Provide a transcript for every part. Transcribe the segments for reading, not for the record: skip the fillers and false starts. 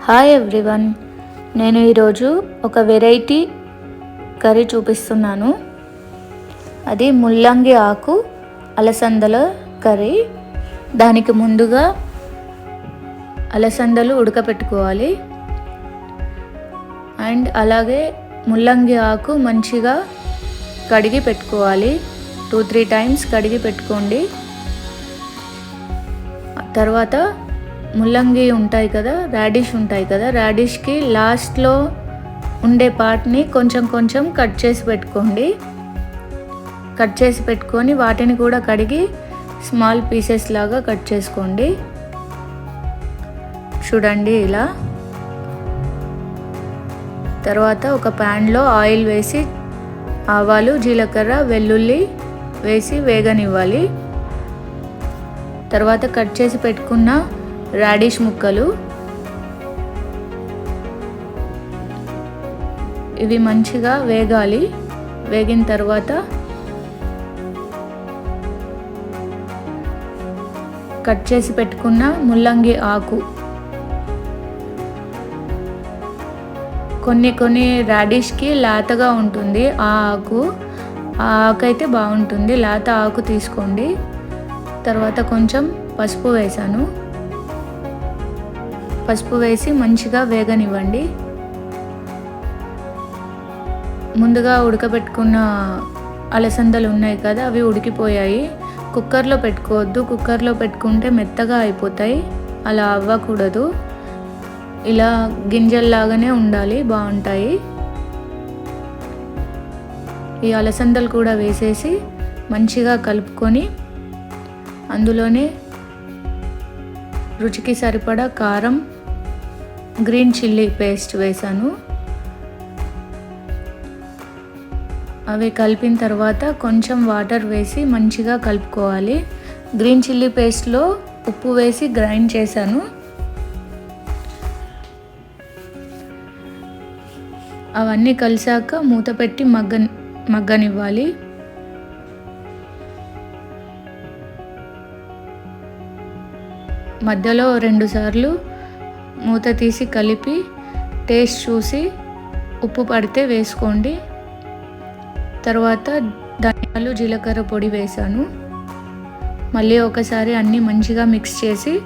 Hi everyone, నేను ఈరోజు ఒక వెరైటీ కర్రీ చూపిస్తున్నాను. అది ముల్లంగి ఆకు అలసందల కర్రీ. దానికి ముందుగా అలసందలు ఉడకపెట్టుకోవాలి. అండ్ అలాగే ముల్లంగి ఆకు మంచిగా కడిగి పెట్టుకోవాలి. 2-3 టైమ్స్ కడిగి పెట్టుకోండి. తర్వాత ముల్లంగి ఉంటాయి కదా, రాడిష్ ఉంటాయి కదా, రాడిష్కి లాస్ట్లో ఉండే పార్ట్ని కొంచెం కొంచెం కట్ చేసి పెట్టుకోండి. కట్ చేసి పెట్టుకొని వాటిని కూడా కడిగి స్మాల్ పీసెస్ లాగా కట్ చేసుకోండి. చూడండి ఇలా. తర్వాత ఒక ప్యాన్లో ఆయిల్ వేసి ఆవాలు, జీలకర్ర, వెల్లుల్లి వేసి వేగనివ్వాలి. తర్వాత కట్ చేసి పెట్టుకున్న రాడిష్ ముక్కలు, ఇవి మంచిగా వేగాలి. వేగిన తర్వాత కట్ చేసి పెట్టుకున్న ముల్లంగి ఆకు, కొన్ని రాడిష్కి లేతగా ఉంటుంది ఆ ఆకు అయితే బాగుంటుంది. లేత ఆకు తీసుకోండి. తర్వాత కొంచెం పసుపు వేసాను. పసుపు వేసి మంచిగా వేగనివ్వండి. ముందుగా ఉడకబెట్టుకున్న అలసందలు ఉన్నాయి కదా, అవి ఉడికిపోయాయి. కుక్కర్లో పెట్టుకోవద్దు. కుక్కర్లో పెట్టుకుంటే మెత్తగా అయిపోతాయి. అలా అవ్వకూడదు. ఇలా గింజల్లాగానే ఉండాలి, బాగుంటాయి. ఈ అలసందలు కూడా వేసేసి మంచిగా కలుపుకొని అందులోనే రుచికి సరిపడా కారం, గ్రీన్ చిల్లీ పేస్ట్ వేసాను. అవి కలిపిన తర్వాత కొంచెం వాటర్ వేసి మంచిగా కలుపుకోవాలి. గ్రీన్ చిల్లీ పేస్ట్లో ఉప్పు వేసి గ్రైండ్ చేశాను. అవన్నీ కలిసాక మూత పెట్టి మగ్గనివ్వాలి. మధ్యలో 2 సార్లు మూత తీసి కలిపి టేస్ట్ చూసి ఉప్పు పడితే వేసుకోండి. తర్వాత ధనియాలు, జీలకర్ర పొడి వేసాను. మళ్ళీ ఒకసారి అన్నీ మంచిగా మిక్స్ చేసి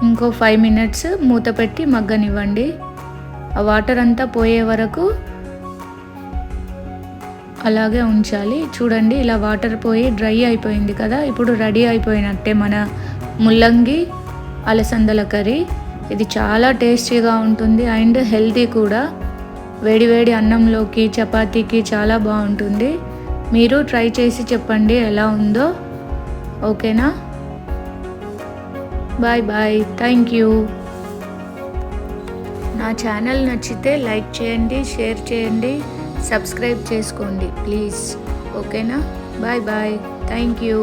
ఇంకో 5 మినిట్స్ మూత పెట్టి మగ్గనివ్వండి. ఆ వాటర్ అంతా పోయే వరకు అలాగే ఉంచాలి. చూడండి, ఇలా వాటర్ పోయి డ్రై అయిపోయింది కదా. ఇప్పుడు రెడీ అయిపోయినట్టే మన ముల్లంగి అలసందల కర్రీ. ఇది చాలా టేస్టీగా ఉంటుంది అండ్ హెల్తీ కూడా. వేడి అన్నంలోకి, చపాతీకి చాలా బాగుంటుంది. మీరు ట్రై చేసి చెప్పండి ఎలా ఉందో. ఓకేనా? బాయ్. Thank you. నా ఛానల్ నచ్చితే లైక్ చేయండి, షేర్ చేయండి, సబ్స్క్రైబ్ చేసుకోండి ప్లీజ్. ఓకేనా? బాయ్. Thank you.